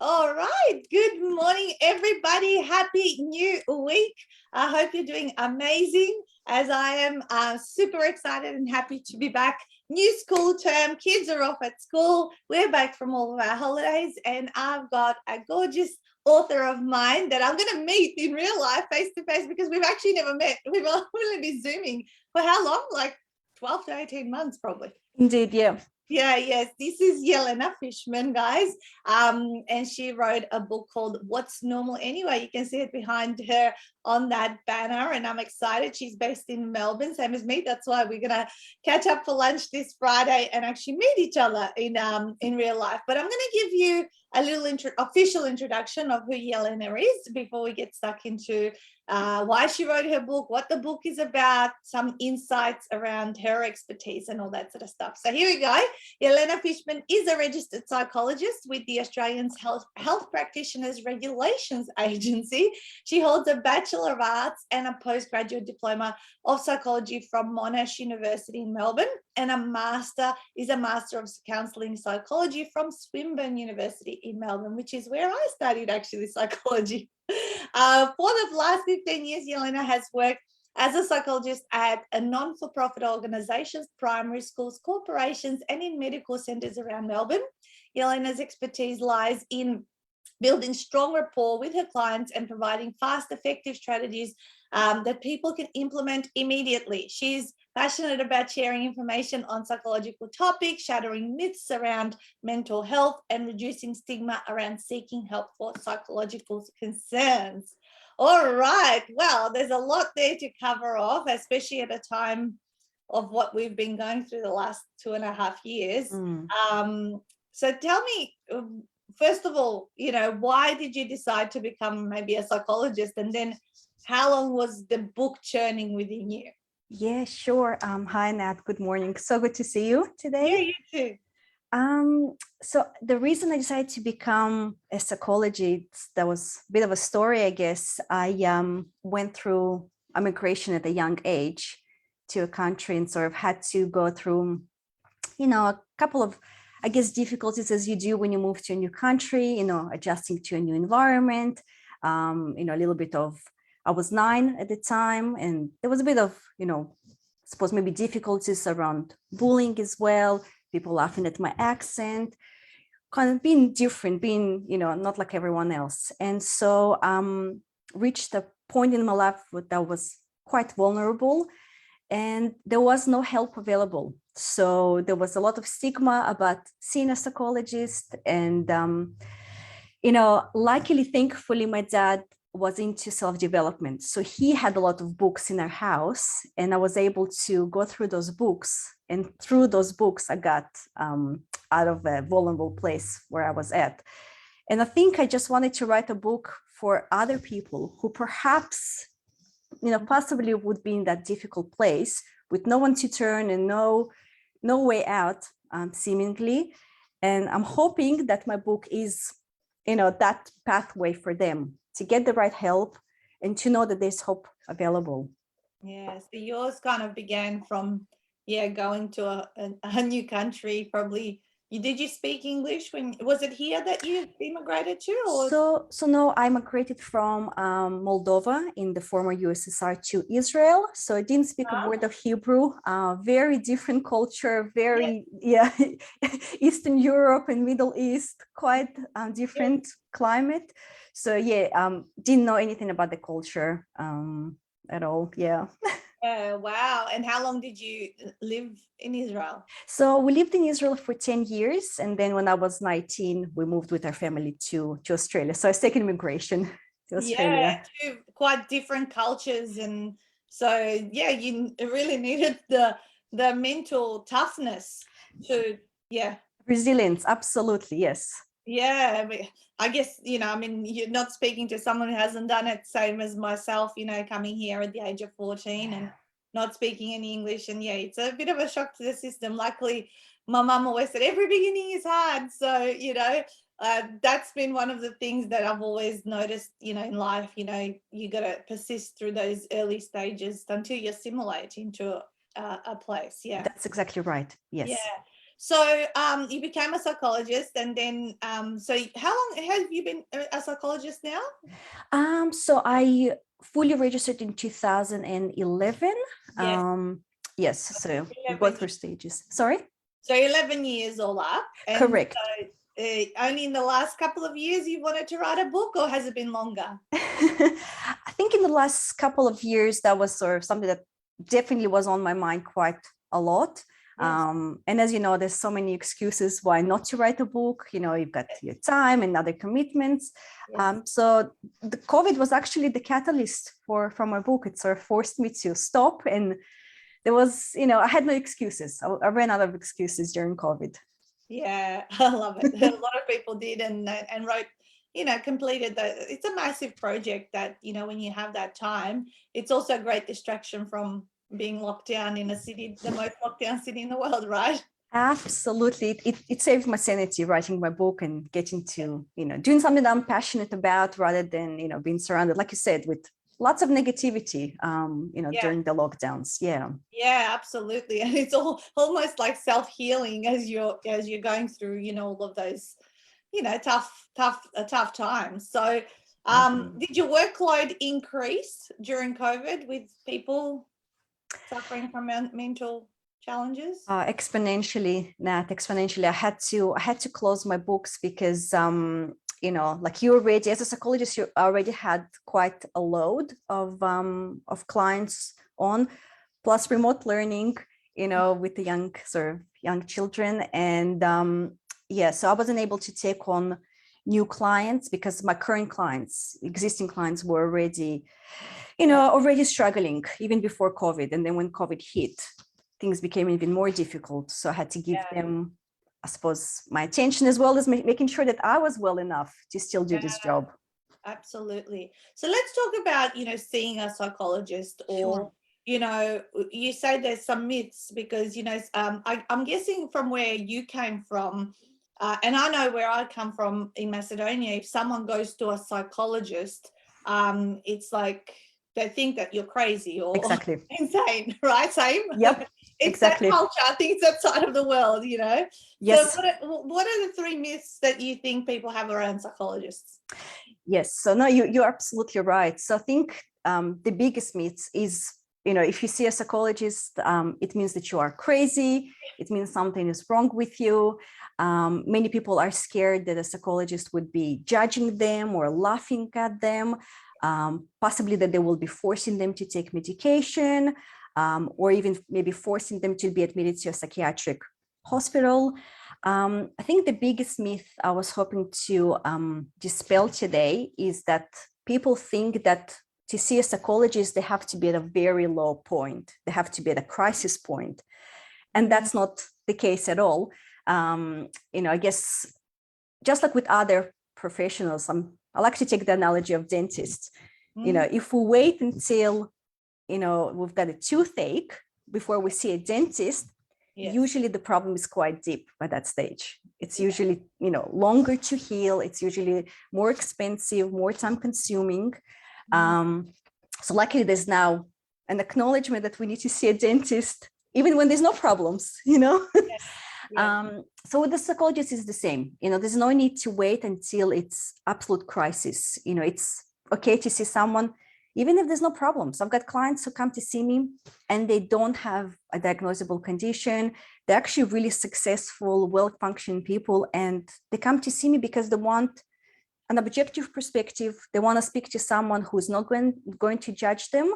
All right. Good morning, everybody. Happy new week. I hope you're doing amazing, as I am super excited and happy to be back. New school term, kids are off at school. We're back from all of our holidays, and I've got a gorgeous author of mine that I'm going to meet in real life, face to face, because we've actually never met. We've only been Zooming for how long? Like 12 to 18 months, probably. Indeed, yeah. Yes. This is Yelena Fishman, guys. And she wrote a book called What's Normal Anyway. You can see it behind her on that banner, and I'm excited. She's based in Melbourne, same as me. That's why we're gonna catch up for lunch this Friday and actually meet each other in real life. But I'm gonna give you a little official introduction of who Yelena is before we get stuck into why she wrote her book, what the book is about, some insights around her expertise and all that sort of stuff. So here we go. Yelena Fishman is a registered psychologist with the Australian Health Practitioners Regulations Agency. She holds a Bachelor of Arts and a Postgraduate Diploma of Psychology from Monash University in Melbourne, and a Master of Counselling Psychology from Swinburne University in Melbourne, which is where I studied actually psychology. For the last 15 years, Yelena has worked as a psychologist at a non-for-profit organisations, primary schools, corporations, and in medical centres around Melbourne. Yelena's expertise lies in building strong rapport with her clients and providing fast, effective strategies that people can implement immediately. She's passionate about sharing information on psychological topics, shattering myths around mental health, and reducing stigma around seeking help for psychological concerns. All right. Well, there's a lot there to cover off, especially at a time of what we've been going through the last 2.5 years. So tell me, first of all, why did you decide to become maybe a psychologist? And then how long was the book churning within you? Yeah, sure. Hi, Nat. Good morning. So good to see you today. Yeah, you too. So the reason I decided to become a psychologist, that was a bit of a story, I guess. I went through immigration at a young age to a country and sort of had to go through, a couple of, I guess, difficulties as you do when you move to a new country, adjusting to a new environment, a little bit of, I was 9 at the time, and there was a bit of, suppose maybe difficulties around bullying as well, people laughing at my accent, kind of being different, being, not like everyone else. And so reached a point in my life that was quite vulnerable, and there was no help available. So there was a lot of stigma about seeing a psychologist. And, luckily, thankfully, my dad was into self-development. So he had a lot of books in our house, and I was able to go through those books. And through those books, I got out of a vulnerable place where I was at. And I think I just wanted to write a book for other people who perhaps, possibly would be in that difficult place with no one to turn and no way out, seemingly. And I'm hoping that my book is, that pathway for them to get the right help and to know that there's hope available. Yeah, so yours kind of began from, going to a new country, probably. Did you speak English was it here that you immigrated to? Or? So no, I migrated from Moldova in the former USSR to Israel. So I didn't speak a word of Hebrew, very different culture, very, Eastern Europe and Middle East, quite different climate. So didn't know anything about the culture at all. Yeah. Wow. And how long did you live in Israel? So we lived in Israel for 10 years. And then when I was 19, we moved with our family to Australia. So I second immigration to Australia. Yeah, two quite different cultures. And so, you really needed the mental toughness to, Resilience, absolutely, yes. Yeah, I guess, you're not speaking to someone who hasn't done it, same as myself, coming here at the age of 14 and not speaking any English. And it's a bit of a shock to the system. Luckily, my mum always said every beginning is hard. So, that's been one of the things that I've always noticed, in life, you got to persist through those early stages until you assimilate into a place. Yeah. That's exactly right. Yes. Yeah. So you became a psychologist, and then so how long have you been a psychologist now? So I fully registered in 2011. Yes. Yes, so we 11 go through stages. Sorry? So 11 years all up. And Correct. so, only in the last couple of years you wanted to write a book, or has it been longer? I think in the last couple of years, that was sort of something that definitely was on my mind quite a lot. Yes. And as you know, there's so many excuses why not to write a book. You know, you've got your time and other commitments. Yes. So the COVID was actually the catalyst for my book. It sort of forced me to stop, and there was, you know, I had no excuses. I ran out of excuses during COVID. Yeah, I love it. A lot of people did and wrote, completed it's a massive project that, when you have that time, it's also a great distraction from being locked down in a city, the most locked down city in the world, right? Absolutely. It saved my sanity writing my book and getting to, doing something that I'm passionate about rather than, being surrounded, like you said, with lots of negativity, Yeah. during the lockdowns. Yeah. Yeah, absolutely. And it's almost like self-healing as you're going through, all of those, tough times. So did your workload increase during COVID with people suffering from mental challenges? Exponentially, Nat, exponentially. I had to close my books because like you already, as a psychologist, you already had quite a load of clients on, plus remote learning, with the young children. And so I wasn't able to take on new clients because my current clients, existing clients, were already, already struggling even before COVID. And then when COVID hit, things became even more difficult. So I had to give them, I suppose, my attention, as well as making sure that I was well enough to still do this job. Absolutely. So let's talk about, seeing a psychologist, or, Sure. You say there's some myths because, I'm guessing from where you came from, and I know where I come from in Macedonia, if someone goes to a psychologist, it's like they think that you're crazy or Exactly. insane, right? Same. Yep. It's Exactly. that culture. I think it's that side of the world, Yes. So what are the 3 myths that you think people have around psychologists? Yes. So no, you're absolutely right. So I think the biggest myth is, if you see a psychologist, it means that you are crazy. It means something is wrong with you. Many people are scared that a psychologist would be judging them or laughing at them, possibly that they will be forcing them to take medication, or even maybe forcing them to be admitted to a psychiatric hospital. I think the biggest myth I was hoping to dispel today is that people think that to see a psychologist, they have to be at a very low point. They have to be at a crisis point. And that's not the case at all. I guess just like with other professionals, I like to take the analogy of dentists. If we wait until, we've got a toothache before we see a dentist, usually the problem is quite deep by that stage. It's usually, longer to heal. It's usually more expensive, more time consuming. So luckily there's now an acknowledgement that we need to see a dentist, even when there's no problems, So with the psychologist is the same, there's no need to wait until it's absolute crisis. It's okay to see someone even if there's no problems. I've got clients who come to see me and they don't have a diagnosable condition. They're actually really successful, well-functioning people. And they come to see me because they want an objective perspective. They want to speak to someone who's not going to judge them.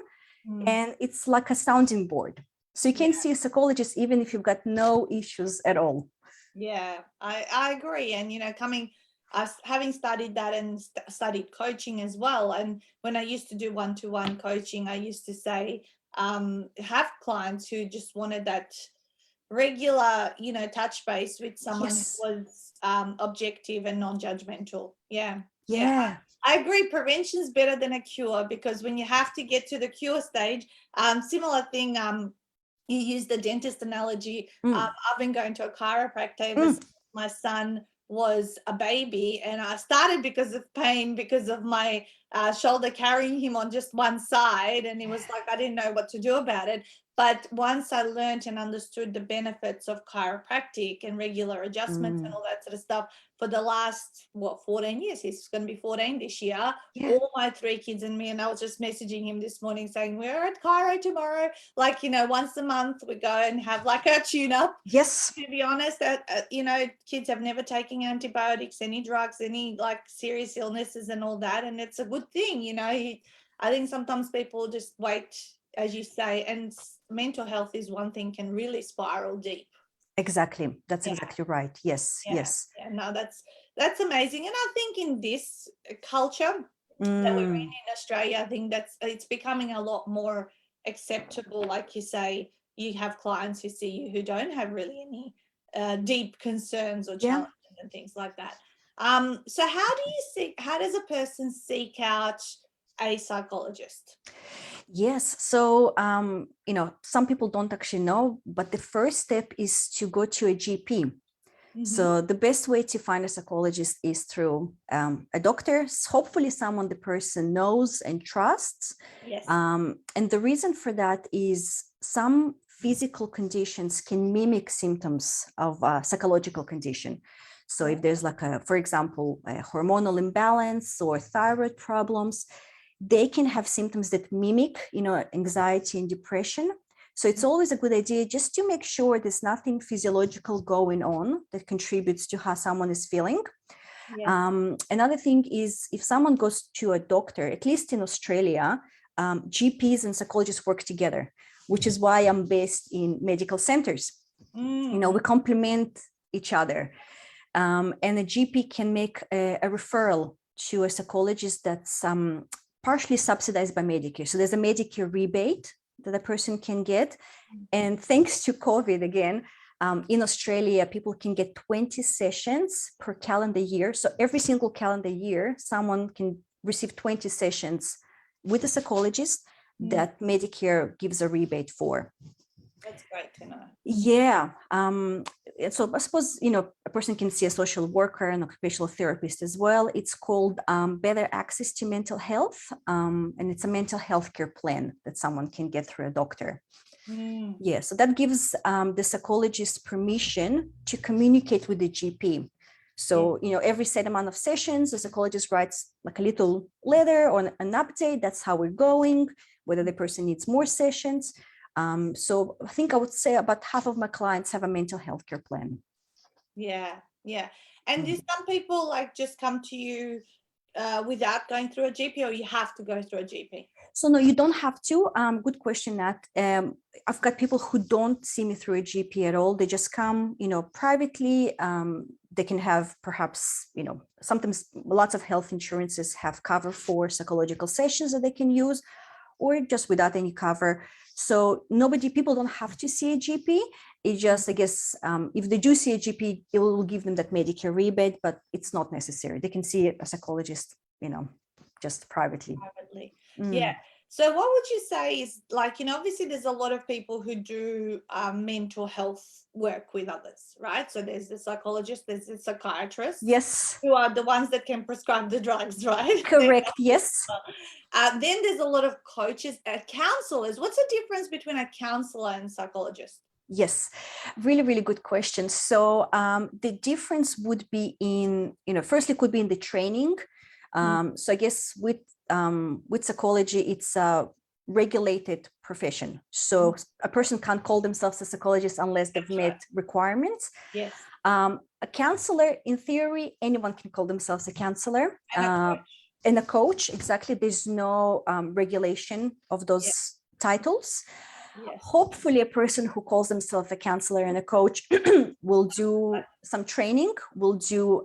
And it's like a sounding board. So you can see a psychologist even if you've got no issues at all. Yeah, I agree. And, having studied that and studied coaching as well. And when I used to do one-to-one coaching, I used to say, have clients who just wanted that regular, touch base with someone who was objective and non-judgmental. Yeah. I agree. Prevention is better than a cure, because when you have to get to the cure stage, similar thing, you use the dentist analogy. I've been going to a chiropractor ever since my son was a baby, and I started because of pain, because of my shoulder carrying him on just one side, and he was like, I didn't know what to do about it. But once I learned and understood the benefits of chiropractic and regular adjustments and all that sort of stuff for the last, 14 years, he's going to be 14 this year, all my 3 kids and me, and I was just messaging him this morning saying, we're at chiro tomorrow. Like, once a month we go and have like a tune-up. Yes. To be honest, that, kids have never taken antibiotics, any drugs, any like serious illnesses and all that. And it's a good thing, I think sometimes people just wait, as you say, and mental health is one thing can really spiral deep. Exactly. That's exactly right. Yes. Yes. Yeah, no, that's amazing. And I think in this culture that we're in Australia, I think it's becoming a lot more acceptable. Like you say, you have clients who see you who don't have really any deep concerns or challenges and things like that. So how does a person seek out a psychologist? Yes. So, some people don't actually know, but the first step is to go to a GP. So the best way to find a psychologist is through a doctor, hopefully someone the person knows and trusts. Yes. And the reason for that is some physical conditions can mimic symptoms of a psychological condition. So if there's for example, a hormonal imbalance or thyroid problems, they can have symptoms that mimic, anxiety and depression. So it's always a good idea just to make sure there's nothing physiological going on that contributes to how someone is feeling. Yeah. Another thing is if someone goes to a doctor, at least in Australia, GPs and psychologists work together, which is why I'm based in medical centers. We complement each other. And a GP can make a referral to a psychologist that's partially subsidized by Medicare. So there's a Medicare rebate that a person can get. And thanks to COVID again, in Australia, people can get 20 sessions per calendar year. So every single calendar year, someone can receive 20 sessions with a psychologist that Medicare gives a rebate for. That's great to know. Yeah. So I suppose, a person can see a social worker and occupational therapist as well. It's called Better Access to Mental Health. And it's a mental health care plan that someone can get through a doctor. Yeah, so that gives the psychologist permission to communicate with the GP. So, every set amount of sessions, the psychologist writes like a little letter or an update. That's how we're going, whether the person needs more sessions. So I think I would say about half of my clients have a mental health care plan. Yeah. And do some people just come to you without going through a GP, or you have to go through a GP? So no, you don't have to. Good question, Nat. I've got people who don't see me through a GP at all. They just come, privately. They can have perhaps, sometimes lots of health insurances have cover for psychological sessions that they can use, or just without any cover. So people don't have to see a GP. It just, I guess, if they do see a GP, it will give them that Medicare rebate, but it's not necessary. They can see a psychologist, just privately. Yeah. So what would you say is obviously there's a lot of people who do mental health work with others, right? So there's the psychologist, there's the psychiatrist. Yes. Who are the ones that can prescribe the drugs, right? Correct. Yes. Then there's a lot of coaches and counselors. What's the difference between a counselor and psychologist? Yes, really, really good question. So the difference would be in, firstly, could be in the training. So I guess with psychology, it's a regulated profession. So a person can't call themselves a psychologist unless they've met requirements. Yes. A counselor, in theory, anyone can call themselves a counselor. And a coach, exactly. There's no regulation of those titles. Yes. Hopefully, a person who calls themselves a counselor and a coach will do some training, will do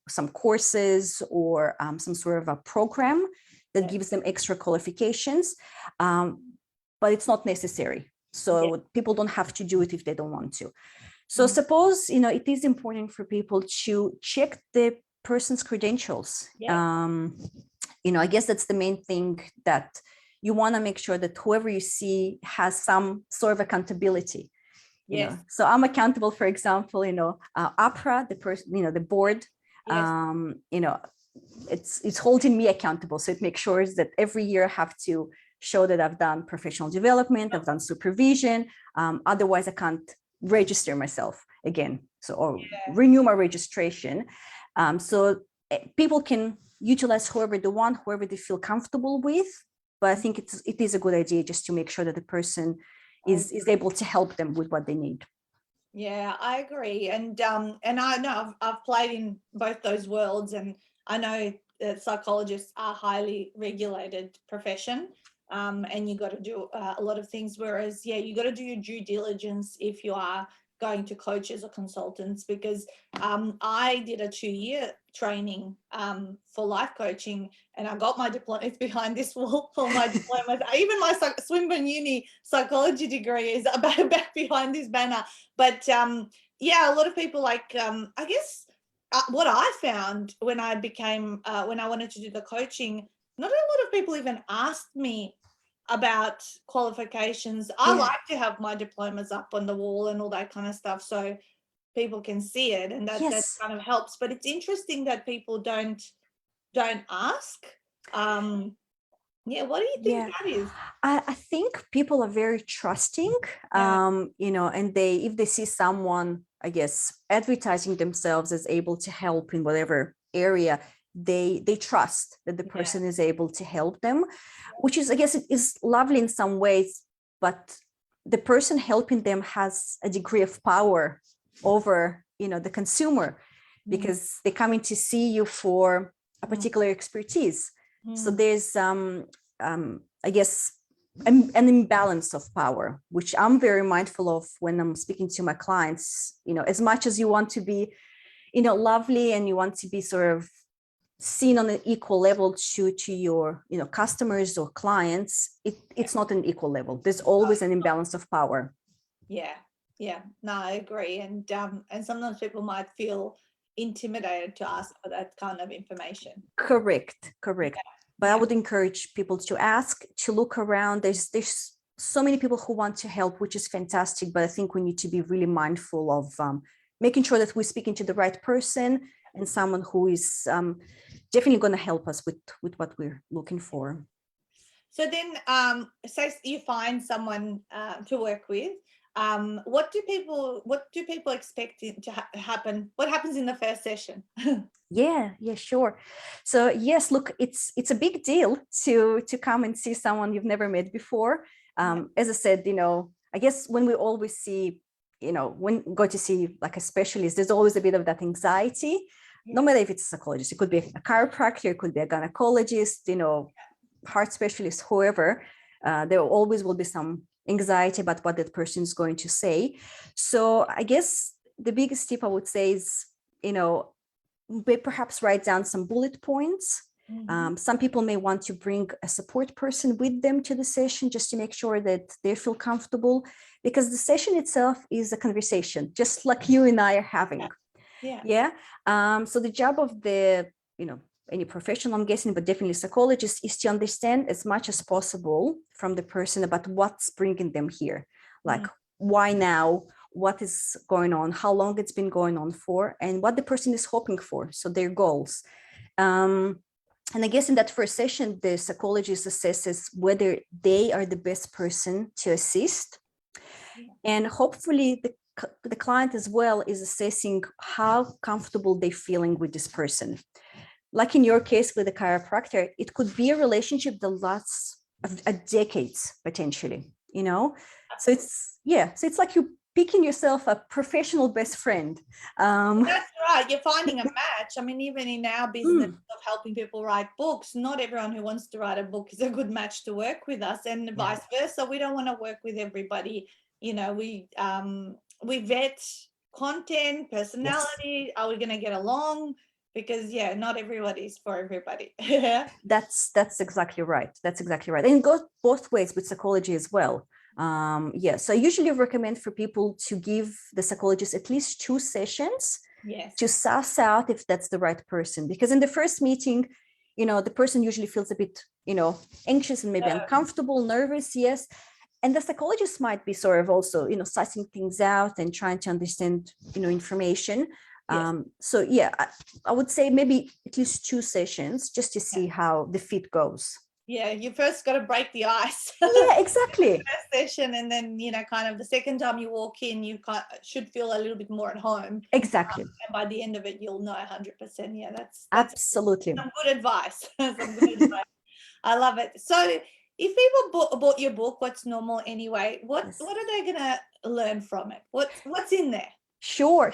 some courses or some sort of a program that gives them extra qualifications, but it's not necessary. So people don't have to do it if they don't want to. So suppose it is important for people to check the person's credentials. I guess that's the main thing, that you want to make sure that whoever you see has some sort of accountability. So I'm accountable, for example, AHPRA, the person, the board. it's holding me accountable. So it makes sure that every year I have to show that I've done professional development, I've done supervision. Otherwise, I can't register myself again. So, or renew my registration. So people can utilize whoever they want, whoever they feel comfortable with. But I think it is a good idea just to make sure that the person is able to help them with what they need. Yeah, I agree. And I know I've played in both those worlds, and I know that psychologists are a highly regulated profession, and you got to do a lot of things. Whereas, yeah, you got to do your due diligence if you are going to coaches or consultants, because I did a 2-year training for life coaching, and I got my diploma. It's behind this wall, all my diplomas. Even my Swinburne Uni psychology degree is back behind this banner. But yeah, a lot of people like, I guess what I found when I became, when I wanted to do the coaching, not a lot of people even asked me about qualifications. I like to have my diplomas up on the wall and all that kind of stuff, so people can see it, and that kind of helps. But it's interesting that people don't ask. Yeah, what do you think that is? I think people are very trusting, you know, and if they see someone, I guess, advertising themselves as able to help in whatever area, they trust that the person is able to help them, which is, I guess, is lovely in some ways, but the person helping them has a degree of power over, you know, the consumer, because they come in to see you for a particular expertise. So there's, I guess, an imbalance of power, which I'm very mindful of when I'm speaking to my clients. You know, as much as you want to be, you know, lovely, and you want to be sort of seen on an equal level to your, you know, customers or clients, it's not an equal level. There's always an imbalance of power. Yeah, no, I agree. And sometimes people might feel intimidated to ask for that kind of information. Correct. But I would encourage people to ask, to look around. There's so many people who want to help, which is fantastic. But I think we need to be really mindful of making sure that we're speaking to the right person, and someone who is definitely going to help us with what we're looking for. So then, say you find someone to work with. What do people expect to happen? What happens in the first session? Yeah, sure. So yes, look, it's a big deal to come and see someone you've never met before. As I said, you know, I guess when we always see, you know, when we go to see like a specialist, there's always a bit of that anxiety. No matter if it's a psychologist, it could be a chiropractor, it could be a gynecologist, you know, heart specialist, whoever. There always will be some anxiety about what that person is going to say. So I guess the biggest tip I would say is, you know, perhaps write down some bullet points. Some people may want to bring a support person with them to the session just to make sure that they feel comfortable, because the session itself is a conversation, just like you and I are having. So the job of the, you know, any professional, I'm guessing, but definitely psychologist, is to understand as much as possible from the person about what's bringing them here, like why now, what is going on, how long it's been going on for, and what the person is hoping for, so their goals. And I guess in that first session, the psychologist assesses whether they are the best person to assist. And hopefully the client as well is assessing how comfortable they're feeling with this person. Like in your case with a chiropractor, it could be a relationship that lasts a decades potentially, you know? So it's like you picking yourself a professional best friend. That's right. You're finding a match. I mean, even in our business of helping people write books, not everyone who wants to write a book is a good match to work with us, and vice versa. We don't want to work with everybody. You know, we vet content, personality. Are we going to get along? Because not everybody is for everybody. That's exactly right. That's exactly right. And it goes both ways with psychology as well. So I usually recommend for people to give the psychologist at least 2 sessions to suss out if that's the right person. Because in the first meeting, you know, the person usually feels a bit, you know, anxious and maybe uncomfortable, nervous. Yes. And the psychologist might be sort of also, you know, sussing things out and trying to understand, you know, information. Yes. So yeah, I would say maybe at least 2 sessions just to see how the fit goes. Yeah, you first got to break the ice. Yeah, exactly. First session, and then kind of the second time you walk in, you should feel a little bit more at home. Exactly. And by the end of it, you'll know 100%. Yeah, that's Absolutely. some good advice. Some good advice. I love it. So, if people bought your book, What's Normal Anyway, what are they gonna learn from it? What's in there? Sure.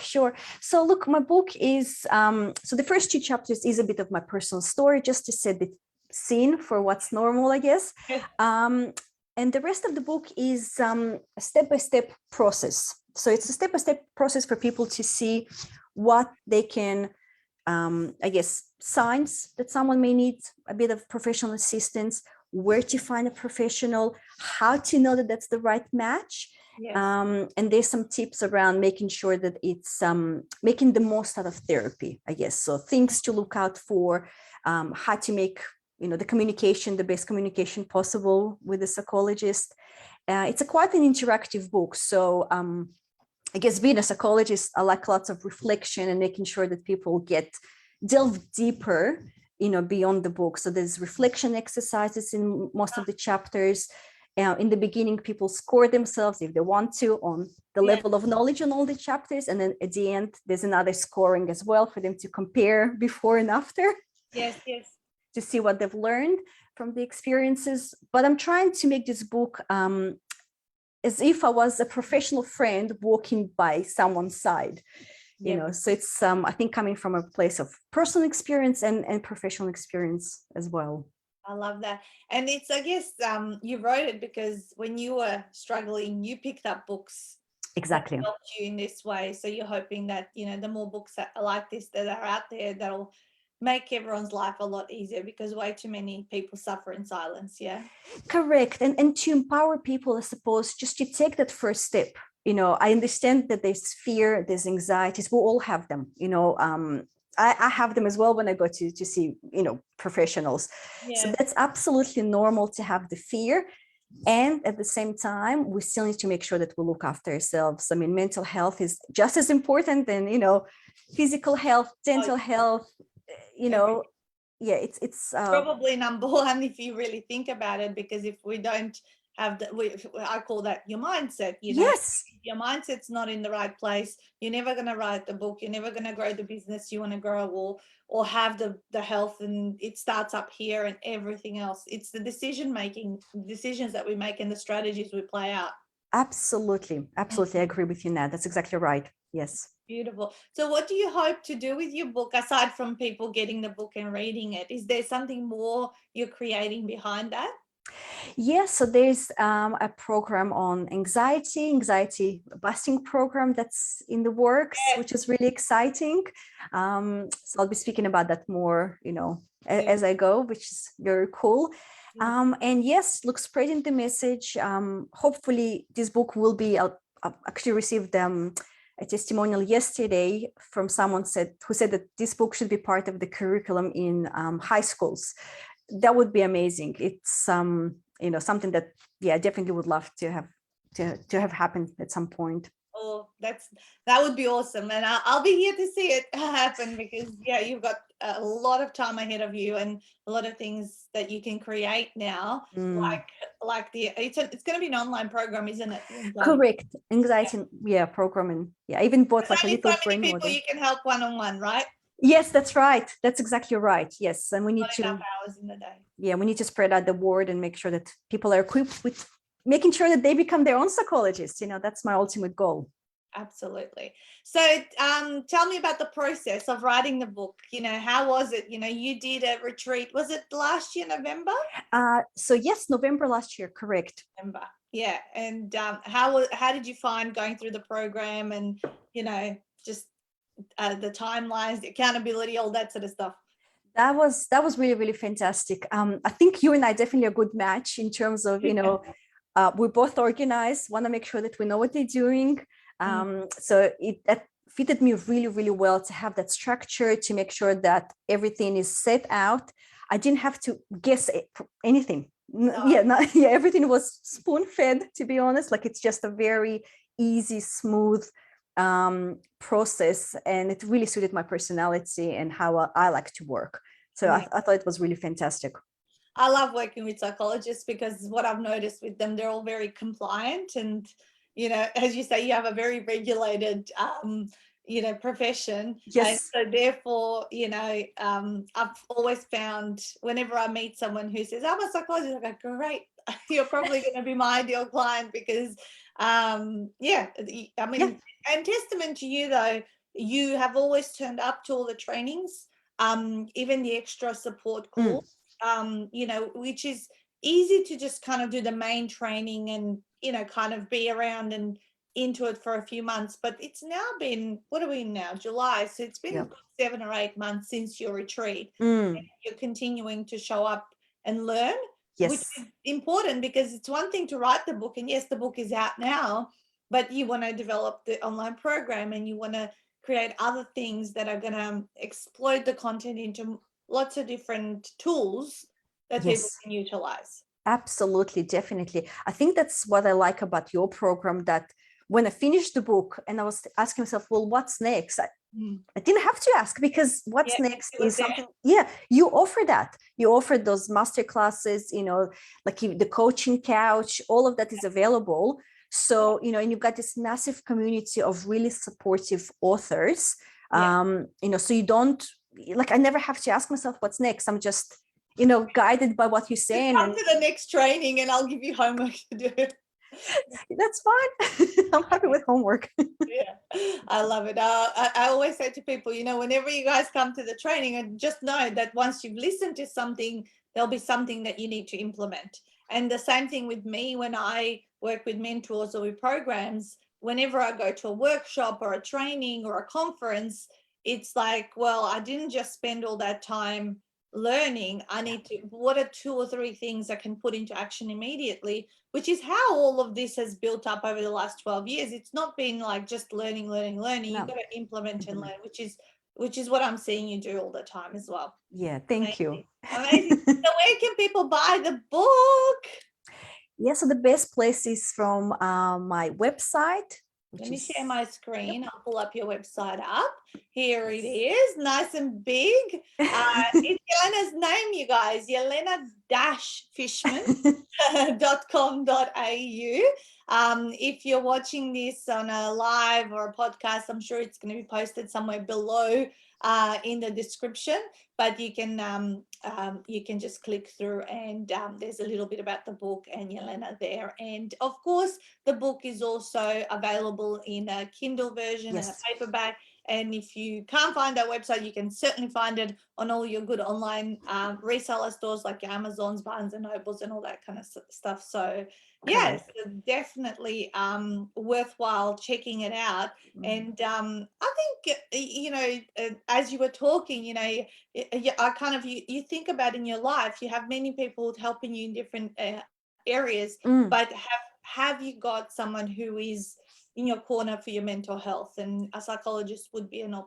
So look, my book is so the first 2 chapters is a bit of my personal story, just to set the scene for what's normal, I guess. And the rest of the book is a step-by-step process. So it's a step-by-step process for people to see what they can, I guess, signs that someone may need a bit of professional assistance, where to find a professional, how to know that that's the right match. Yes. And there's some tips around making sure that it's making the most out of therapy, I guess. So things to look out for, how to make the best communication possible with a psychologist. It's quite an interactive book. So I guess being a psychologist, I like lots of reflection and making sure that people delve deeper, beyond the book. So there's reflection exercises in most of the chapters. In the beginning, people score themselves if they want to on the level of knowledge on all the chapters. And then at the end, there's another scoring as well for them to compare before and after. Yes. To see what they've learned from the experiences. But I'm trying to make this book as if I was a professional friend walking by someone's side. So it's I think coming from a place of personal experience and professional experience as well. I love that. And it's, I guess, you wrote it because when you were struggling, you picked up books. Exactly. That helped you in this way. So you're hoping that, the more books that are like this that are out there, that'll make everyone's life a lot easier, because way too many people suffer in silence. Yeah. Correct. And to empower people, I suppose, just to take that first step. I understand that there's fear, there's anxieties. We all have them. I have them as well when I go to see, professionals. Yeah. So that's absolutely normal to have the fear. And at the same time, we still need to make sure that we look after ourselves. I mean, mental health is just as important than, physical health, dental health, it's probably number one if you really think about it, because if we don't have I call that your mindset. Yes. If your mindset's not in the right place, you're never going to write the book, you're never going to grow the business you want to grow, or have the health, and it starts up here and everything else. It's the decisions that we make and the strategies we play out. Absolutely. I agree with you, Nat. That's exactly right. Yes. Beautiful. So what do you hope to do with your book, aside from people getting the book and reading it? Is there something more you're creating behind that? Yes, so there's a program on anxiety busting program that's in the works, which is really exciting. So I'll be speaking about that more, as I go, which is very cool. And yes, look, spreading the message. Hopefully this book will be, I actually received a testimonial yesterday from someone who said that this book should be part of the curriculum in high schools. That would be amazing. It's something that I definitely would love to have happen at some point. Oh, that would be awesome, and I'll be here to see it happen, because you've got a lot of time ahead of you and a lot of things that you can create now. Like it's going to be an online program, isn't it? Correct. Anxiety program, and I even bought like a little brain people model. You can help one-on-one, right? Yes, that's right. That's exactly right. Yes, and we need Not enough hours in the day. Yeah, we need to spread out the word and make sure that people are equipped with making sure that they become their own psychologists. That's my ultimate goal. Absolutely. So tell me about the process of writing the book. How was it? You did a retreat. Was it last year, November? So yes, November last year, correct. November. Yeah. And how did you find going through the program, and, just the timelines, the accountability, all that sort of stuff? That was really, really fantastic. I think you and I definitely a good match in terms of, we're both organized, want to make sure that we know what they're doing. So that fitted me really, really well to have that structure, to make sure that everything is set out. I didn't have to guess anything. Everything was spoon-fed, to be honest. Like, it's just a very easy, smooth process, and it really suited my personality and how I like to work. So Yeah. I thought it was really fantastic. I love working with psychologists because what I've noticed with them, they're all very compliant, and as you say, you have a very regulated profession. And Yes. so therefore, I've always found whenever I meet someone who says, I'm a psychologist, I go, great, you're probably going to be my ideal client because I mean, Yeah. and testament to you though, you have always turned up to all the trainings, even the extra support calls, which is easy to just kind of do the main training and, kind of be around and into it for a few months. But it's now been, what are we in now? July. So it's been 7 or 8 months since your retreat. You're continuing to show up and learn, which is important because it's one thing to write the book. And yes, the book is out now, but you want to develop the online program and you want to create other things that are going to exploit the content into lots of different tools that people can utilize. Absolutely, definitely. I think that's what I like about your program, that when I finished the book and I was asking myself, well, what's next? I didn't have to ask, because what's next is something, you offer that. You offer those master classes, like the coaching couch, all of that is available. So, and you've got this massive community of really supportive authors, so you don't, like, I never have to ask myself what's next. I'm just, guided by what you're saying. Come to the next training and I'll give you homework to do. That's fine. I'm happy with homework. I love it. I always say to people, whenever you guys come to the training, and just know that once you've listened to something, there'll be something that you need to implement. And the same thing with me when I work with mentors or with programs. Whenever I go to a workshop or a training or a conference, it's like, well, I didn't just spend all that time learning. I need to, what are 2 or 3 things I can put into action immediately, which is how all of this has built up over the last 12 years. It's not been like just learning. No. You've got to implement and learn, which is what I'm seeing you do all the time as well. Yeah, thank you. Amazing. So where can people buy the book? Yeah, so the best place is from my website. Let me share my screen. I'll pull up your website up. Here it is, nice and big. It's Yelena's name, you guys, Yelena-Fishman.com.au. If you're watching this on a live or a podcast, I'm sure it's going to be posted somewhere below in the description, but you can just click through and there's a little bit about the book and Yelena there. And of course, the book is also available in a Kindle version and a paperback. And if you can't find our website, you can certainly find it on all your good online reseller stores like your Amazons, Barnes and Nobles, and all that kind of stuff. So yes, definitely worthwhile checking it out. And I think, as you were talking, I kind of, you think about in your life, you have many people helping you in different areas, but have you got someone who is in your corner for your mental health? And a psychologist would be a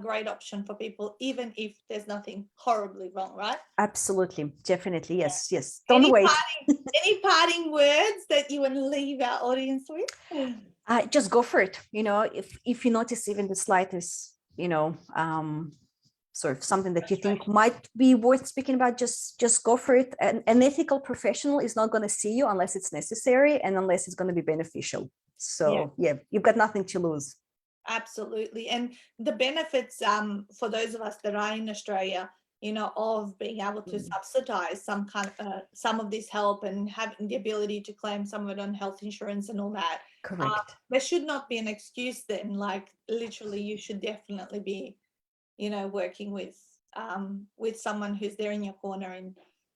great option for people, even if there's nothing horribly wrong, right? Absolutely, definitely, yes. Don't wait. Any parting words that you want to leave our audience with? Just go for it. If you notice even the slightest, sort of something that you think might be worth speaking about, just go for it. An ethical professional is not going to see you unless it's necessary and unless it's going to be beneficial. So you've got nothing to lose. Absolutely. And the benefits for those of us that are in Australia, of being able to subsidize some of this help and having the ability to claim some of it on health insurance and all that. Correct. There should not be an excuse then. Like literally, you should definitely be, working with someone who's there in your corner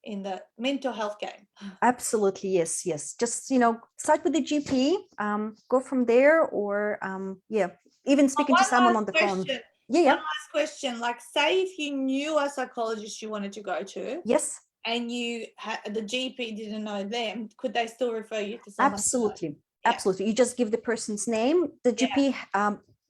in the mental health game. Absolutely, yes. Just start with the GP, go from there, or even speaking to someone on the phone. One last question. Like, say if you knew a psychologist you wanted to go to, and the GP didn't know them, could they still refer you to someone? Absolutely. You just give the person's name. The GP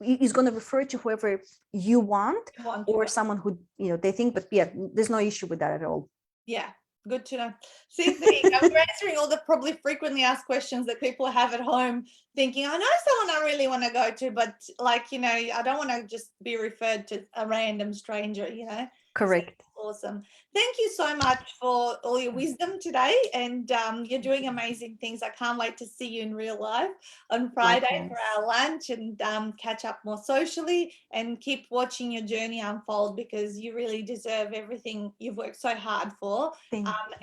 is going to refer to whoever you want or someone who they think. But there's no issue with that at all. Yeah, Good to know. See, there you go. We're answering all the probably frequently asked questions that people have at home, thinking, I know someone I really want to go to, but like, you know, I don't want to just be referred to a random stranger, you know. Correct. So awesome. Thank you so much for all your wisdom today. And you're doing amazing things. I can't wait to see you in real life on Friday Likewise. for our lunch and catch up more socially, and keep watching your journey unfold, because you really deserve everything you've worked so hard for.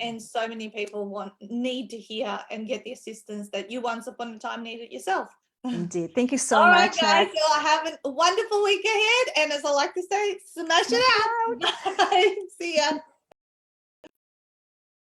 And so many people need to hear and get the assistance that you once upon a time needed yourself. Indeed. Thank you so All much, right, guys. Nat. So have a wonderful week ahead. And as I like to say, smash it out. Bye. See ya.